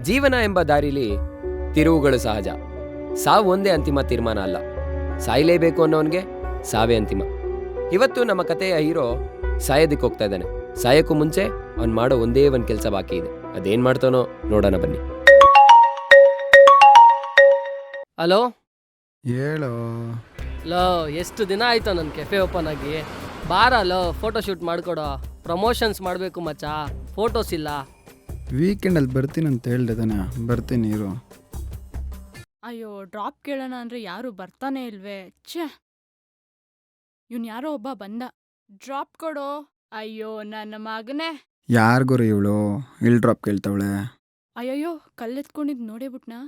ಜೀವನ ಎಂಬ ದಾರಿಲಿ ತಿರುವುಗಳು ಸಹಜ. ಸಾವು ಒಂದೇ ಅಂತಿಮ ತೀರ್ಮಾನ ಅಲ್ಲ. ಸಾಯಲೇಬೇಕು ಅನ್ನೋನ್ಗೆ ಸಾವೇ ಅಂತಿಮ. ಇವತ್ತು ನಮ್ಮ ಕಥೆಯ ಹೀರೋ ಸಾಯೋದಕ್ಕೆ ಹೋಗ್ತಾ ಇದ್ದಾನೆ. ಸಾಯಕ್ಕೂ ಮುಂಚೆ ಅವ್ನು ಮಾಡೋ ಒಂದೇ ಒಂದು ಕೆಲಸ ಬಾಕಿ ಇದೆ. ಅದೇನ್ ಮಾಡ್ತಾನೋ ನೋಡೋಣ ಬನ್ನಿ. ಹಲೋ ಹೇಳೋ. ಲೋ, ಎಷ್ಟು ದಿನ ಆಯ್ತು ನನ್ನ ಕೆಫೆ ಓಪನ್ ಆಗಿ. ಬಾರಲ್ಲೋ, ಫೋಟೋ ಶೂಟ್ ಮಾಡ್ಕೊಡೋ. ಪ್ರಮೋಷನ್ಸ್ ಮಾಡಬೇಕು ಮಚ್ಚ, ಫೋಟೋಸ್ ಇಲ್ಲ. ವೀಕೆಂಡಲ್ಲಿ ಬರ್ತೀನಿ ಅಂತ ಹೇಳ್ದೆ ತಾನೆ, ಬರ್ತೀನಿ ಇರು. ಅಯ್ಯೋ, ಡ್ರಾಪ್ ಕೇಳೋಣ ಅಂದ್ರೆ ಯಾರು ಬರ್ತಾನೆ ಇಲ್ವೇ. ಛೇ, ಇವ್ನು ಯಾರೋ ಒಬ್ಬ ಬಂದ. ಡ್ರಾಪ್ ಕೊಡೋ. ಅಯ್ಯೋ ನನ್ನ ಮಗನೇ. ಯಾರಿಗೋರು ಇವಳು ಇಲ್ಲಿ ಡ್ರಾಪ್ ಕೇಳ್ತಾವಳೆ? ಅಯ್ಯಯ್ಯೋ, ಕಲ್ಲೆತ್ಕೊಂಡಿದ್ ನೋಡೇ ಬಿಟ್ನಾ.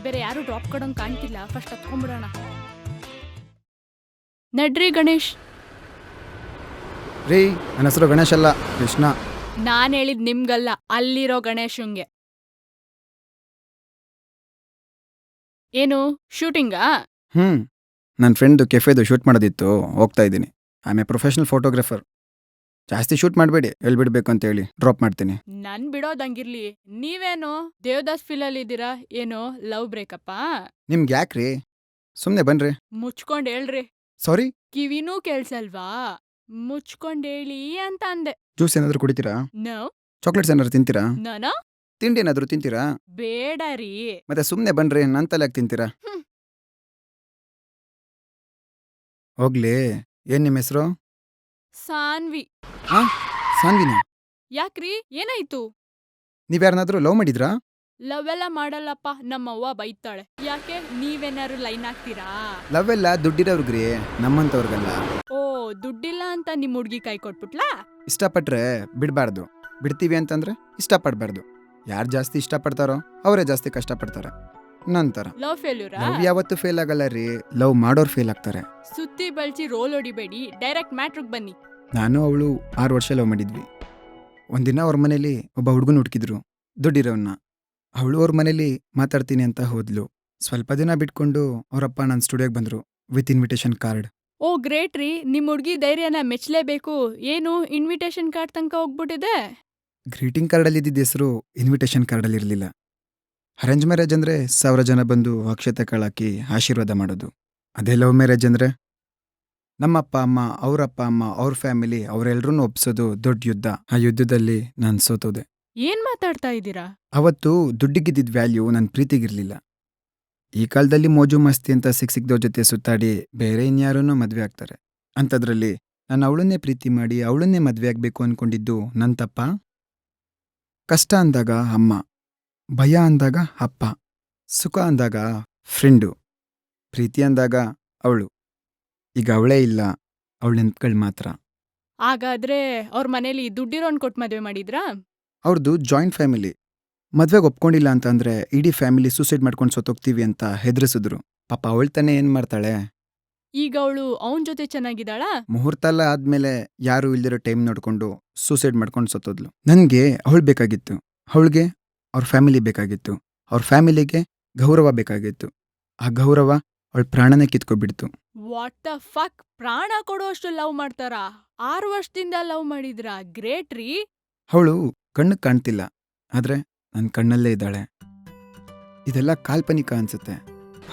ಬೇರೆ ಯಾರು ಡ್ರಾಪ್ ಕೊಡೋಂಗ್ ಕಾಣ್ತಿಲ್ಲ. ಫಸ್ಟ್ ಹತ್ಕೊಂಡ್ಬಿಡೋಣ. ನಡ್ರಿ ಗಣೇಶ್. ರೀ, ನನ್ನ ಹೆಸರು ಗಣೇಶ್ ಅಲ್ಲ, ಕೃಷ್ಣ. ನಾನ್ ಹೇಳಿದ್ ನಿಮ್ಗಲ್ಲ, ಅಲ್ಲಿರೋ ಗಣೇಶಂಗೆ. ಏನು ಶೂಟಿಂಗಾ? ನನ್ನ ಫ್ರೆಂಡು ಕೆಫೆದು ಶೂಟ್ ಮಾಡೋದಿತ್ತು, ಹೋಗ್ತಾ ಇದ್ದೀನಿ. I am A professional photographer. ಜಾಸ್ತಿ ಶೂಟ್ ಮಾಡಬೇಡಿ, ಎಲ್ಲಿ ಬಿಡಬೇಕು ಅಂತ ಹೇಳಿ ಡ್ರಾಪ್ ಮಾಡ್ತೀನಿ. ನನ್ ಬಿಡೋದಂಗಿರ್ಲಿ. ನೀವೇನು ದೇವದಾಸ್ ಫೀಲಲ್ಲಿ ಇದ್ದೀರಾ? ಏನೋ ಲವ್ ಬ್ರೇಕಪ್ಪಾ? ನಿಮ್ಗೆ ಯಾಕ್ರಿ? ಸುಮ್ಮನೆ ಬನ್ರಿ. ಮುಚ್ಕೊಂಡ್ ಹೇಳ್ರಿ. ಸಾರಿ. ಕಿವಿನೂ ಕೇಳ್ಸಲ್ವಾ? ಮುಚ್ಕೊಂಡ್ ಹೇಳಿ ಅಂತ ಅಂದೆ. ಜ್ಯೂಸ್ ಏನಾದರೂ ಕುಡಿತೀರಾ? ನೋ. ಚಾಕ್ಲೇಟ್ಸ್ ಏನಾದ್ರು ತಿಂತೀರಾ? ನಾನೋ? ತಿಂಡಿ ಏನಾದರೂ ತಿಂತೀರಾ? ಬೇಡ ರೀ. ಮತ್ತೆ ಸುಮ್ಮನೆ ಬನ್ರಿ, ನನ್ನ ತಲೆ ಯಾಕೆ ತಿಂತೀರಾ? ಹ್ಮ್. ಹೋಗ್ಲಿ, ಏನ್ ನಿಮ್ಮ ಹೆಸರು? ಸಾನ್ವಿ. ಸಾನ್ವಿನ? ಯಾಕ್ರಿ, ಏನಾಯ್ತು? ನೀವ್ಯಾರನ್ನಾದ್ರೂ ಲವ್ ಮಾಡಿದ್ರಾ? ಲವ್ ಎಲ್ಲ ಮಾಡಲ್ಲಪ್ಪ, ನಮ್ಮವ್ವ ಬೈತಾಳೆ. ಯಾಕೆ, ನೀವೇನಾರು ಲೈನ್ ಹಾಕ್ತೀರಾ? ಲವ್ ಎಲ್ಲ ದುಡ್ಡಿರೋರ್ಗ್ರಿ, ನಮ್ಮಂತವ್ರಿಗಲ್ಲ. ಓ, ದುಡ್ಡಿಲ್ಲ ಅಂತ ನಿಮ್ ಹುಡ್ಗಿ ಕೈ ಕೊಟ್ಬಿಟ್ಲಾ? ಇಷ್ಟಪಟ್ರೆ ಬಿಡಬಾರ್ದು, ಬಿಡ್ತೀವಿ ಅಂತಂದ್ರೆ ಇಷ್ಟಪಡಬಾರ್ದು. ಯಾರು ಜಾಸ್ತಿ ಇಷ್ಟಪಡ್ತಾರೋ ಅವರೇ ಜಾಸ್ತಿ ಕಷ್ಟಪಡ್ತಾರೆ. ನಂತರ ಲವ್ ಫೇಲ್ಯೂರಾ? ಲವ್ ಯಾವತ್ತೂ ಫೇಲ್ ಆಗಲ್ಲ ರೀ, ಲವ್ ಮಾಡೋರು ಫೇಲ್ ಆಗ್ತಾರೆ. ಸುತ್ತಿ ಬಳಸಿ ರೋಲ್ ಹೊಡಿಬೇಡಿ, ಡೈರೆಕ್ಟ್ ಮ್ಯಾಟ್ರಿಗೆ ಬನ್ನಿ. ನಾನು ಅವಳು 6 ವರ್ಷ ಲವ್ ಮಾಡಿದ್ವಿ. ಒಂದಿನ ಅವ್ರ ಮನೇಲಿ ಒಬ್ಬ ಹುಡುಗನ ಹುಡುಕಿದ್ರು, ದುಡ್ಡಿರೋನ್ನ. ಅವಳು ಅವ್ರ ಮನೇಲಿ ಮಾತಾಡ್ತೀನಿ ಅಂತ ಹೋದ್ಲು. ಸ್ವಲ್ಪ ದಿನ ಬಿಟ್ಕೊಂಡು ಅವರಪ್ಪ ನನ್ನ ಸ್ಟುಡಿಯೋಗೆ ಬಂದರು with invitation card. Oh great ರೀ, ನಿಮ್ ಹುಡ್ಗಿ ಧೈರ್ಯನ ಮೆಚ್ಚಲೇಬೇಕು. ಏನು ಇನ್ವಿಟೇಷನ್ ಕಾರ್ಡ್ ತನಕ ಹೋಗ್ಬಿಟ್ಟಿದೆ? ಗ್ರೀಟಿಂಗ್ ಕಾರ್ಡಲ್ಲಿ ಇದ್ದಿದ್ದ ಹೆಸರು ಇನ್ವಿಟೇಷನ್ ಕಾರ್ಡಲ್ಲಿ ಇರಲಿಲ್ಲ. ಅರೇಂಜ್ ಮ್ಯಾರೇಜ್ ಅಂದರೆ 1000 ಜನ ಬಂದು ಅಕ್ಷತೆ ಕಾಳಾಕಿ ಆಶೀರ್ವಾದ ಮಾಡೋದು. ಅದೇ ಲವ್ ಮ್ಯಾರೇಜ್ ಅಂದರೆ ನಮ್ಮಪ್ಪ ಅಮ್ಮ, ಅವರಪ್ಪ ಅಮ್ಮ, ಅವ್ರ ಫ್ಯಾಮಿಲಿ ಅವರೆಲ್ಲರೂ ಒಪ್ಸೋದು ದೊಡ್ಡ ಯುದ್ಧ. ಆ ಯುದ್ಧದಲ್ಲಿ ನಾನು ಸೋತೋದೆ. ಏನ್ ಮಾತಾಡ್ತಾ ಇದ್ದೀರಾ? ಅವತ್ತು ದುಡ್ಡಿಗಿದ್ದಿದ್ದ ವ್ಯಾಲ್ಯೂ ನನ್ನ ಪ್ರೀತಿಗಿರಲಿಲ್ಲ. ಈ ಕಾಲದಲ್ಲಿ ಮೋಜು ಮಸ್ತಿ ಅಂತ ಸಿಕ್ದವ್ರ ಜೊತೆ ಸುತ್ತಾಡಿ ಬೇರೆ ಇನ್ಯಾರನ್ನೂ ಮದುವೆ ಆಗ್ತಾರೆ. ಅಂಥದ್ರಲ್ಲಿ ನಾನು ಅವಳನ್ನೇ ಪ್ರೀತಿ ಮಾಡಿ ಅವಳನ್ನೇ ಮದುವೆ ಆಗಬೇಕು ಅಂದ್ಕೊಂಡಿದ್ದು ನನ್ನ ತಪ್ಪ? ಕಷ್ಟ ಅಂದಾಗ ಅಮ್ಮ, ಭಯ ಅಂದಾಗ ಅಪ್ಪ, ಸುಖ ಅಂದಾಗ ಫ್ರೆಂಡು, ಪ್ರೀತಿ ಅಂದಾಗ ಅವಳು. ಈಗ ಅವಳೇ ಇಲ್ಲ, ಅವಳ ನೆನ್ಪುಗಳು ಮಾತ್ರ. ಹಾಗಾದ್ರೆ ಅವ್ರ ಮನೇಲಿ ದುಡ್ಡಿರೋನ್ ಕೊಟ್ಟು ಮದ್ವೆ ಮಾಡಿದ್ರಾ? ಅವ್ರದ್ದು ಜಾಯಿಂಟ್ ಫ್ಯಾಮಿಲಿ. ಮದ್ವೆಗೆ ಒಪ್ಕೊಂಡಿಲ್ಲ ಅಂತಂದ್ರೆ ಇಡೀ ಫ್ಯಾಮಿಲಿ ಸೂಸೈಡ್ ಮಾಡ್ಕೊಂಡು ಸತ್ತೋಗ್ತೀವಿ ಅಂತ ಹೆದರಿಸಿದ್ರು. ಪಾಪ ಅವಳು ತಾನೇ ಏನು ಮಾಡ್ತಾಳೆ? ಈಗ ಅವಳು ಅವನ್ ಜೊತೆ ಚೆನ್ನಾಗಿದ್ದಾಳಾ? ಮುಹೂರ್ತ ಎಲ್ಲ ಆದ್ಮೇಲೆ ಯಾರು ಇಲ್ದಿರೋ ಟೈಮ್ ನೋಡ್ಕೊಂಡು ಸೂಸೈಡ್ ಮಾಡ್ಕೊಂಡು ಸತ್ತೋದ್ಲು. ನನಗೆ ಅವಳು ಬೇಕಾಗಿತ್ತು, ಅವಳಿಗೆ ಅವ್ರ ಫ್ಯಾಮಿಲಿ ಬೇಕಾಗಿತ್ತು, ಅವ್ರ ಫ್ಯಾಮಿಲಿಗೆ ಗೌರವ ಬೇಕಾಗಿತ್ತು. ಆ ಗೌರವ ಅವಳ ಪ್ರಾಣನೇ ಕಿತ್ಕೊಬಿಡ್ತು. ವಾಟ್ ದ ಫಕ್, ಪ್ರಾಣ ಕೊಡೋಷ್ಟು ಲವ್ ಮಾಡ್ತಾರಾ? 6 ವರ್ಷದಿಂದ ಲವ್ ಮಾಡಿದ್ರಾ? ಗ್ರೇಟ್ ರೀ. ಅವಳು ಕಣ್ಣಿಗೆ ಕಾಣ್ತಿಲ್ಲ, ಆದ್ರೆ ನನ್ನ ಕಣ್ಣಲ್ಲೇ ಇದ್ದಾಳೆ. ಇದೆಲ್ಲ ಕಾಲ್ಪನಿಕ ಅನ್ಸುತ್ತೆ.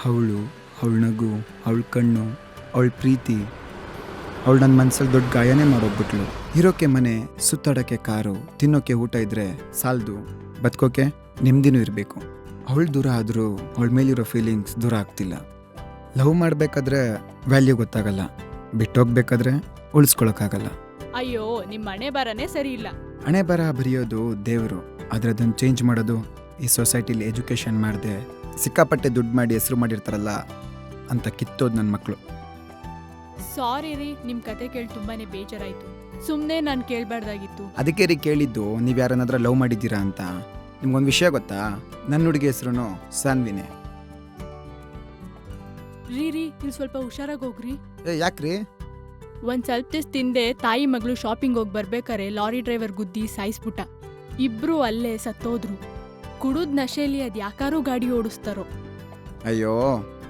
ಅವಳು, ಅವಳ ನಗು, ಅವಳ ಕಣ್ಣು, ಅವಳ ಪ್ರೀತಿ, ಅವಳು ನನ್ನ ಮನ್ಸಲ್ಲಿ ದೊಡ್ಡ ಗಾಯನೇ ಮಾಡೋಗ್ಬಿಟ್ಲು. ಇರೋಕೆ ಮನೆ, ಸುತ್ತಾಡೋಕ್ಕೆ ಕಾರು, ತಿನ್ನೋಕೆ ಊಟ ಇದ್ರೆ ಸಾಲದು, ಬದುಕೋಕೆ ನೆಮ್ಮದಿನೂ ಇರಬೇಕು. ಅವಳು ದೂರ ಆದರೂ ಅವಳ ಮೇಲಿರೋ ಫೀಲಿಂಗ್ಸ್ ದೂರ ಆಗ್ತಿಲ್ಲ. ಲವ್ ಮಾಡಬೇಕಾದ್ರೆ ವ್ಯಾಲ್ಯೂ ಗೊತ್ತಾಗಲ್ಲ, ಬಿಟ್ಟೋಗ್ಬೇಕಾದ್ರೆ ಉಳಿಸ್ಕೊಳಕ್ಕಾಗಲ್ಲ. ಅಯ್ಯೋ, ನಿಮ್ ಹಣೆ ಬರನೇ ಸರಿ ಇಲ್ಲ. ಹಣೆ ಬರ ಬರೆಯೋದು ದೇವರು, ಆದರೆ ಅದನ್ನು ಚೇಂಜ್ ಮಾಡೋದು ಈ ಸೊಸೈಟಿಲಿ ಎಜುಕೇಷನ್ ಮಾಡದೆ ಸಿಕ್ಕಾಪಟ್ಟೆ ದುಡ್ಡು ಮಾಡಿ ಹೆಸರು ಮಾಡಿರ್ತಾರಲ್ಲ ಅಂತ ಕಿತ್ತೋದು ನನ್ನ ಮಕ್ಕಳು. ಸಾರಿ ರೀ, ನಿಮ್ ಕತೆ ಕೇಳಿ ತುಂಬಾನೇ ಬೇಜಾರಾಯ್ತು. ಸುಮ್ನೆ ನಾನ್ ಕೇಳ್ಬಾರ್ದಾಗಿತ್ತು. ಅದಕ್ಕೆ ರೀ ಕೇಳಿದ್ದು, ನೀವು ಯಾರನ್ನಾದ್ರೂ ಲವ್ ಮಾಡಿದ್ದೀರಾ ಅಂತ. ನಿಮ್ಗೊಂದು ವಿಷಯ ಗೊತ್ತಾ? ನನ್ನ ಹುಡುಗಿ ಹೆಸರು ಸಾನ್ವಿನೇ. ರೀ ನೀವು ಸ್ವಲ್ಪ ಹುಷಾರಾಗಿ ಹೋಗ್ರಿ. ಯಾಕ್ರಿ? ಒಂದ್ ಸ್ವಲ್ಪ ದಿವ್ಸ ತಿಂದೆ ತಾಯಿ ಮಗಳು ಶಾಪಿಂಗ್ ಹೋಗಿ ಬರ್ಬೇಕಾರೆ ಲಾರಿ ಡ್ರೈವರ್ ಗುದ್ದಿ ಸಾಯಿಸ್ಬಿಟ್ಟ. ಇಬ್ರು ಅಲ್ಲೇ ಸತ್ತೋದ್ರು. ಕುಡುದ್ ನಶೆಲಿ ಅದ್ ಯಾಕಾರು ಗಾಡಿ ಓಡಿಸ್ತಾರೋ. ಅಯ್ಯೋ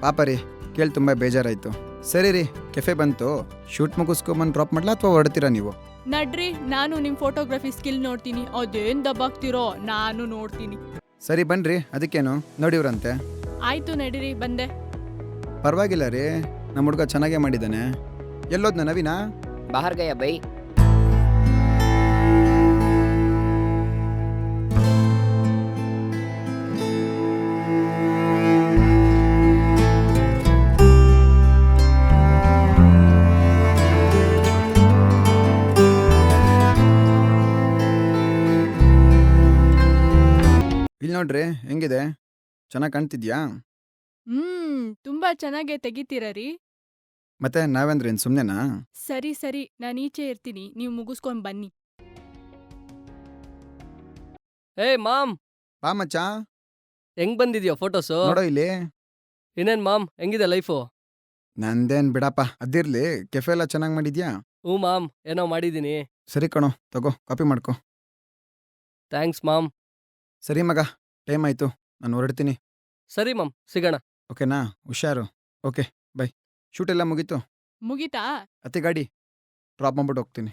ಪಾಪ ರೀ, ಕೇಳಿ ತುಂಬ ಬೇಜಾರಾಯ್ತು. ಸರಿ ರೀ, ಕೆಫೆ ಬಂತು, ಶೂಟ್ ಮುಗಿಸ್ಕೊಂಬಂದು ಡ್ರಾಪ್ ಮಾಡ್ಲಾ ಅಥವಾ ಹೊರಡ್ತೀರಾ ನೀವು? ನಡ್ರಿ, ನಾನು ನಿಮ್ಮ ಫೋಟೋಗ್ರಫಿ ಸ್ಕಿಲ್ ನೋಡ್ತೀನಿ. ಅದೇನ್ ದಬ್ಬಾಗ್ತಿರೋ ನಾನು ನೋಡ್ತೀನಿ. ಸರಿ ಬನ್ರಿ, ಅದಕ್ಕೇನು ನೋಡಿವ್ರಂತೆ. ಆಯ್ತು ನಡೀರಿ, ಬಂದೆ. ಪರವಾಗಿಲ್ಲ ರೀ, ನಮ್ಮ ಹುಡುಗ ಚೆನ್ನಾಗೇ ಮಾಡಿದ್ದಾನೆ. ಎಲ್ಲೋದ್ನ ನವೀನಾ? ಬಾಹರ್ ಗಯ ಬೈ. ಇಲ್ಲಿ ನೋಡ್ರಿ ಹೆಂಗಿದೆ, ಚೆನ್ನಾಗಿ ಕಾಣ್ತಿದ್ಯಾ? ತುಂಬಾ ಚೆನ್ನಾಗೆ ತೆಗಿತೀರ ರೀ. ಮತ್ತೆ ನಾವೇಂದ್ರೇನು ಸುಮ್ಮನೆನಾ? ಸರಿ ಸರಿ, ನಾನು ಈಚೆ ಇರ್ತೀನಿ, ನೀವು ಮುಗಿಸ್ಕೊಂಡ್ ಬನ್ನಿ. ಹೇ ಮಾಮ್, ಬಾ ಮಚ್ಚ, ಹೆಂಗ್ ಬಂದಿದ್ಯೋ ಫೋಟೋಸು? ನೋಡೋ ಇಲ್ಲಿ. ಇನ್ನೇನ್ ಮಾಮ್, ಹೆಂಗಿದೆ ಲೈಫು? ನಂದೇನ್ ಬಿಡಪ್ಪ, ಅದಿರ್ಲಿ. ಕೆಫೆ ಎಲ್ಲ ಚೆನ್ನಾಗಿ ಮಾಡಿದ್ಯಾ? ಹ್ಞೂ ಮಾಮ್, ಏನೋ ಮಾಡಿದ್ದೀನಿ. ಸರಿ ಕಣೋ, ತಗೋ ಕಾಪಿ ಮಾಡ್ಕೊ. Thanks mom. ಸರಿ ಮಗ, ಟೈಮ್ ಆಯ್ತು, ನಾನು ಹೊರಡ್ತೀನಿ. ಸರಿ ಮಾಮ್, ಸಿಗೋಣ. ಓಕೆನಾ? ಹುಷಾರು. Okay by. ಶೂಟ್ ಎಲ್ಲ ಮುಗೀತು. ಮುಗಿತಾ? ಅತ್ತೆ ಗಾಡಿ ಡ್ರಾಪ್ ಮಾಡ್ಬಿಟ್ಟು ಹೋಗ್ತೀನಿ.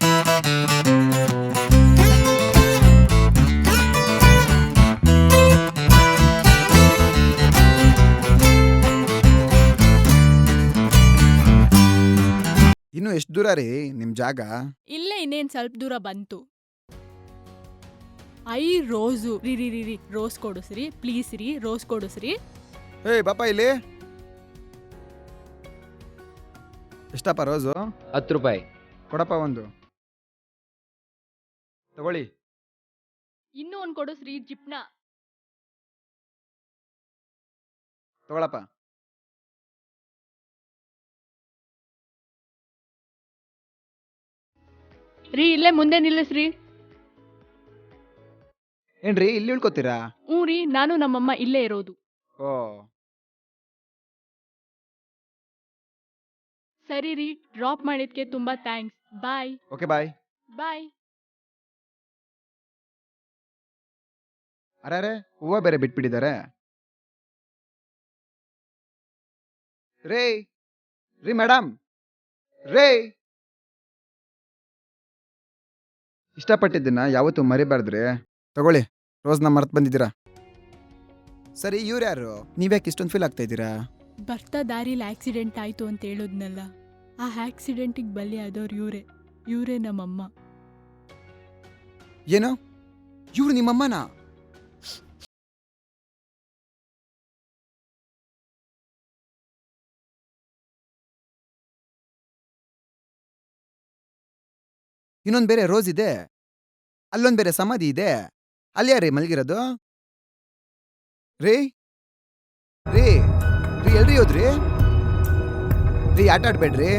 ಇನ್ನು ಎಷ್ಟು ದೂರ ರೀ ನಿಮ್ ಜಾಗ? ಇಲ್ಲೇ ಇನ್ನೇನ್ ಸ್ವಲ್ಪ ದೂರ ಬಂತು. ರೋಸು ರೀ ರೀ ರೀ ರೀ ರೋಸ್ ಕೊಡಿಸ್ರಿ ಪ್ಲೀಸ್ ರೀ, ರೋಸ್ ಕೊಡಿಸ್ರಿ. ಏಯ್ ಬಾಪ ಇಲ್ಲಿ. ಎಷ್ಟಪ್ಪ ರೋಸು? 10 ರೂಪಾಯಿ. ಕೊಡಪ್ಪ ಒಂದು. ತಗೊಳ್ಳಿ. ಇನ್ನೂ ಒಂದ್ ಕೊಡಿಸ್ರಿ ಜಿಪ್ನ. ತಗೊಳಪ್ಪ. ರೀ ಇಲ್ಲೇ ಮುಂದೆ ನಿಲ್ಲಿಸ್ರಿ. ಏನ್ರಿ ಇಲ್ಲಿ ಉಳ್ಕೋತೀರಾ? ಹ್ಞೂ ರೀ, ನಾನು ನಮ್ಮಮ್ಮ ಇಲ್ಲೇ ಇರೋದು. ಓ ಸರಿ ರೀ, ಡ್ರಾಪ್ ಮಾಡಿದ್ಕೆ ತುಂಬಾ ಥ್ಯಾಂಕ್ಸ್. Bye okay bye. ಬಾಯ್. ಅರೆ ಹೂವ ಬೇರೆ ಬಿಟ್ಬಿಟ್ಟಿದ್ದಾರೆ. ರೇ ರೀ ಮೇಡಮ್, ರೇ. ಇಷ್ಟಪಟ್ಟಿದ್ದನ್ನ ಯಾವತ್ತೂ ಮರಿಬಾರ್ದ್ರಿ. ತಗೊಳ್ಳಿ, ರೋಸ್ನ ಮರ್ತ್ ಬಂದಿದ್ದೀರಾ. ಸರಿ ಇವ್ರ್ಯಾರು? ನೀವ್ಯಾಕೆ ಇಷ್ಟೊಂದು ಫೀಲ್ ಆಗ್ತಾ ಇದ್ದೀರಾ? ಬರ್ತಾ ದಾರಿಲಿ ಆಕ್ಸಿಡೆಂಟ್ ಆಯ್ತು ಅಂತ ಹೇಳಿದ್ನಲ್ಲ, ಆ ಆಕ್ಸಿಡೆಂಟಿಗೆ ಬಲಿಯಾದವ್ರು ಇವರೇ ನಮ್ಮಮ್ಮ. ಏನು, ಇವ್ರು ನಿಮ್ಮಮ್ಮನ? ಇನ್ನೊಂದು ಬೇರೆ ರೋಸ್ ಇದೆ, ಅಲ್ಲೊಂದು ಬೇರೆ ಸಮಾಧಿ ಇದೆ. ಅಲ್ಯಾರೀ ಮಲ್ಗಿರೋದು? ರೀ ರೀ ರೀ ಎಲ್ರಿ ಹೋದ್ರಿ? ರೀ ಆಟ ಆಡ್ಬೇಡ್ರಿ.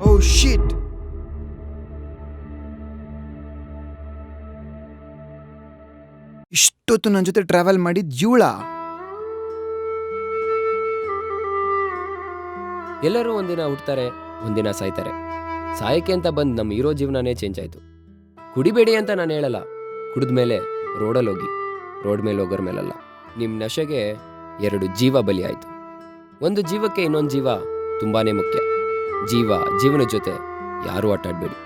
ಓ ಶಿಟ್. ಇಷ್ಟೊತ್ತು ನನ್ನ ಜೊತೆ ಟ್ರಾವೆಲ್ ಮಾಡಿದ್ ಜೀವಳ. ಎಲ್ಲರೂ ಒಂದಿನ ಹುಡ್ತಾರೆ, ಒಂದಿನ ಸಾಯ್ತಾರೆ. ಸಾಯಕ್ಕೆ ಅಂತ ಬಂದು ನಮ್ಮ ಇರೋ ಜೀವನನೇ ಚೇಂಜ್ ಆಯಿತು. ಕುಡಿಬೇಡಿ ಅಂತ ನಾನು ಹೇಳಲ್ಲ, ಕುಡಿದ್ಮೇಲೆ ರೋಡಲ್ಲಿ ಹೋಗಿ, ರೋಡ್ ಮೇಲೆ ಹೋಗೋರ ಮೇಲಲ್ಲ. ನಿಮ್ಮ ನಶೆಗೆ 2 ಜೀವ ಬಲಿ ಆಯಿತು. ಒಂದು ಜೀವಕ್ಕೆ ಇನ್ನೊಂದು ಜೀವ ತುಂಬಾ ಮುಖ್ಯ. ಜೀವನ ಜೊತೆ ಯಾರೂ ಆಟ ಆಡಬೇಡಿ.